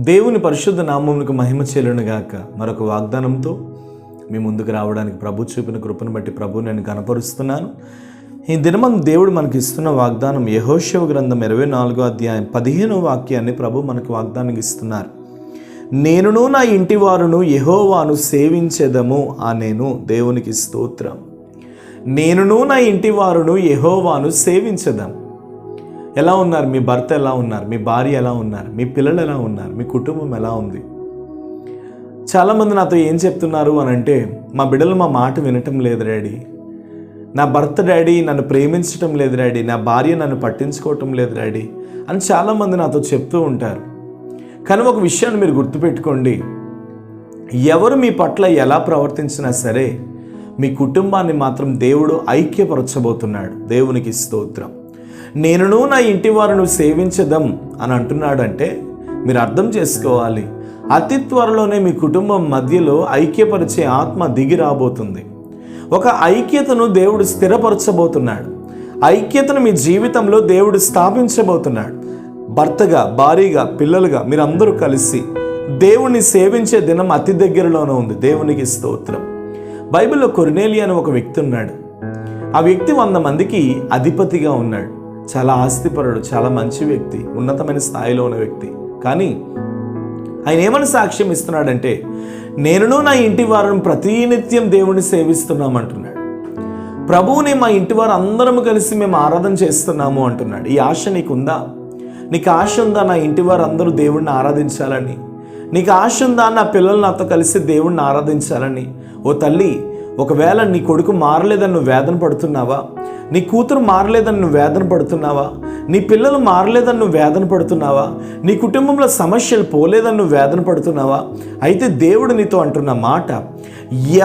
దేవుని పరిశుద్ధ నామమునకు మహిమ చెల్లునుగాక. మరొక వాగ్దానంతో మీ ముందుకు రావడానికి ప్రభు చూపిన కృపను బట్టి ప్రభు నేను కనపరుస్తున్నాను. ఈ దినమందు దేవుడు మనకి ఇస్తున్న వాగ్దానం యెహోషువ గ్రంథం 24వ అధ్యాయం 15వ వాక్యాన్ని ప్రభు మనకు వాగ్దానం ఇస్తున్నారు. నేనును నా ఇంటి వారును యెహోవాను సేవించెదము అనేను. దేవునికి స్తోత్రం. నేనును నా ఇంటి వారును యెహోవాను సేవించెదము. ఎలా ఉన్నారు? మీ భర్త ఎలా ఉన్నారు? మీ భార్య ఎలా ఉన్నారు? మీ పిల్లలు ఎలా ఉన్నారు? మీ కుటుంబం ఎలా ఉంది? చాలామంది నాతో ఏం చెప్తున్నారు అని అంటే, మా బిడ్డలు మా మాట వినటం లేదు డాడీ, నా భర్త డాడీ నన్ను ప్రేమించటం లేదు డాడీ, నా భార్య నన్ను పట్టించుకోవటం లేదు డాడీ అని చాలామంది నాతో చెప్తూ ఉంటారు. కానీ ఒక విషయాన్ని మీరు గుర్తుపెట్టుకోండి, ఎవరు మీ పట్ల ఎలా ప్రవర్తించినా సరే మీ కుటుంబాన్ని మాత్రం దేవుడు ఐక్యపరచబోతున్నాడు. దేవునికి స్తోత్రం. నేనును నా ఇంటి వారును సేవించదం అని అంటున్నాడంటే మీరు అర్థం చేసుకోవాలి, అతి త్వరలోనే మీ కుటుంబం మధ్యలో ఐక్యపరిచే ఆత్మ దిగి రాబోతుంది. ఒక ఐక్యతను దేవుడు స్థిరపరచబోతున్నాడు. ఐక్యతను మీ జీవితంలో దేవుడు స్థాపించబోతున్నాడు. భర్తగా, భార్యగా, పిల్లలుగా మీరందరూ కలిసి దేవుణ్ణి సేవించే దినం అతి దగ్గరలోనే ఉంది. దేవునికి స్తోత్రం. బైబిల్లో కొర్నేలి అని ఒక వ్యక్తి ఉన్నాడు. ఆ వ్యక్తి 100 మందికి అధిపతిగా ఉన్నాడు. చాలా ఆస్తిపరుడు, చాలా మంచి వ్యక్తి, ఉన్నతమైన స్థాయిలో ఉన్న వ్యక్తి. కానీ ఆయన ఏమని సాక్ష్యం ఇస్తున్నాడంటే, నేనును నా ఇంటి వారిని ప్రతినిత్యం దేవుణ్ణి సేవిస్తున్నామంటున్నాడు. ప్రభువుని మా ఇంటి వారు అందరము కలిసి మేము ఆరాధన చేస్తున్నాము అంటున్నాడు. ఈ ఆశ నీకుందా? నీకు ఆశ ఉందా నా ఇంటి వారు అందరూ దేవుణ్ణి ఆరాధించాలని? నీకు ఆశ ఉందా నా పిల్లలు నాతో కలిసి దేవుణ్ణి ఆరాధించాలని? ఓ తల్లి, ఒకవేళ నీ కొడుకు మారలేదని నువ్వు వేదన పడుతున్నావా? నీ కూతురు మారలేదని నువ్వు వేదన పడుతున్నావా? నీ పిల్లలు మారలేదని నువ్వు వేదన పడుతున్నావా? నీ కుటుంబంలో సమస్యలు పోలేదని నువ్వు వేదన పడుతున్నావా? అయితే దేవుడు నీతో అంటున్న మాట,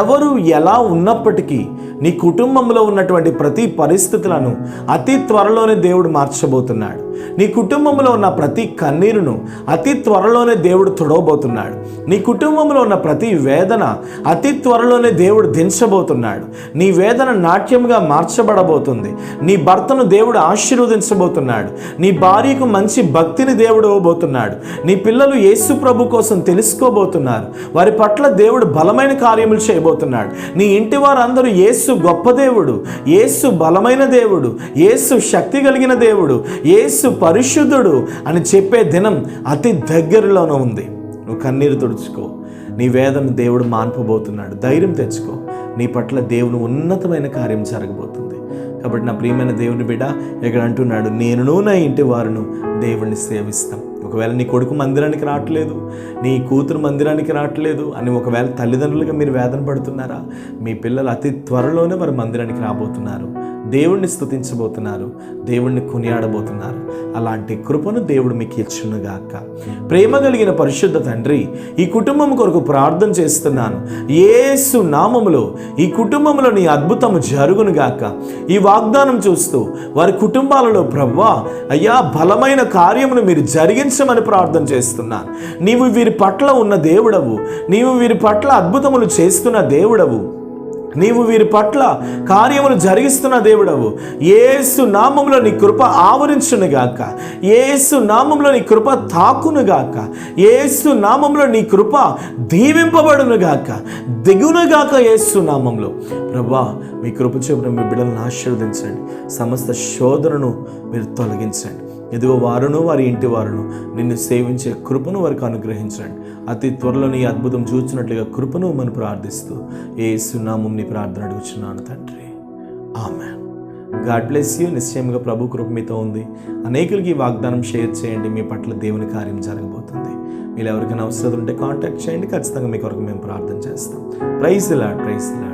ఎవరు ఎలా ఉన్నప్పటికీ నీ కుటుంబంలో ఉన్నటువంటి ప్రతి పరిస్థితులను అతి త్వరలోనే దేవుడు మార్చబోతున్నాడు. నీ కుటుంబంలో ఉన్న ప్రతి కన్నీరును అతి త్వరలోనే దేవుడు తుడవబోతున్నాడు. నీ కుటుంబంలో ఉన్న ప్రతి వేదన అతి త్వరలోనే దేవుడు దించబోతున్నాడు. నీ వేదన నాట్యంగా మార్చబడబోతుంది. నీ భర్తను దేవుడు ఆశీర్వదించబోతున్నాడు. నీ భార్యకు మంచి భక్తిని దేవుడు ఇవ్వబోతున్నాడు. నీ పిల్లలు యేసు ప్రభు కోసం తెలుసుకోబోతున్నారు. వారి పట్ల దేవుడు బలమైన కార్యములు చేయబోతున్నాడు. నీ ఇంటి వారందరూ యేసు గొప్ప దేవుడు, యేసు బలమైన దేవుడు, యేసు శక్తి కలిగిన దేవుడు, యేసు పరిశుద్ధుడు అని చెప్పే దినం అతి దగ్గరలోనే ఉంది. నువ్వు కన్నీరు తుడుచుకో. నీ వేదన దేవుడు మాన్పబోతున్నాడు. ధైర్యం తెచ్చుకో. నీ పట్ల దేవుని ఉన్నతమైన కార్యం జరగబోతుంది. కాబట్టి నా ప్రియమైన దేవుని బిడ్డ ఇక్కడ అంటున్నాడు, నేనును నా ఇంటి వారును దేవుణ్ణి సేవిస్తాం. ఒకవేళ నీ కొడుకు మందిరానికి రావట్లేదు, నీ కూతురు మందిరానికి రావట్లేదు అని ఒకవేళ తల్లిదండ్రులుగా మీరు వేదన పడుతున్నారా? మీ పిల్లలు అతి త్వరలోనే వారు మందిరానికి రాబోతున్నారు. దేవుణ్ణి స్తుతించబోతున్నారు, దేవుణ్ణి కొనియాడబోతున్నారు. అలాంటి కృపను దేవుడు మీకు ఇచ్చునుగాక. ప్రేమ కలిగిన పరిశుద్ధ తండ్రి, ఈ కుటుంబం కొరకు ప్రార్థన చేస్తున్నాను. యేసు నామములో ఈ కుటుంబంలో నీ అద్భుతము జరుగునుగాక. ఈ వాగ్దానం చూస్తూ వారి కుటుంబాలలో ప్రభువా అయ్యా బలమైన కార్యమును మీరు జరిగించమని ప్రార్థన చేస్తున్నాను. నీవు వీరి పట్ల ఉన్న దేవుడవు, నీవు వీరి పట్ల అద్భుతములు చేస్తున్న దేవుడవు, నీవు వీరి పట్ల కార్యములు జరిగిస్తున్న దేవుడవు. యేసు నామములో నీ కృప ఆవరించునుగాక. యేసు నామములో నీ కృప తాకునుగాక. యేసు నామములో నీ కృప దీవింపబడునుగాక, దిగునుగాక. యేసు నామములో ప్రభువా మీ కృప చొప్పున మీ బిడ్డలను ఆశీర్వదించండి. సమస్త శోధనను మీరు తొలగించండి. ఇదిగో వారును వారి ఇంటి వారును నిన్ను సేవించే కృపను వారికి అనుగ్రహించండి. అతి త్వరలో నీ అద్భుతం చూచినట్లుగా కృపను మనం ప్రార్థిస్తూ యేసు నామమున నీ ప్రార్థన అడుగుచున్నాను తండ్రి. ఆమేన్. God bless you. నిశ్చయంగా ప్రభు కృప మీతో ఉంది. అనేకులకి ఈ వాగ్దానం షేర్ చేయండి. మీ పట్ల దేవుని కార్యం జరగబోతుంది. మీరు ఎవరికైనా అవసరం ఉంటే కాంటాక్ట్ చేయండి. ఖచ్చితంగా మీ కొరకు మేము ప్రార్థన చేస్తాం. Praise the Lord, praise the lord.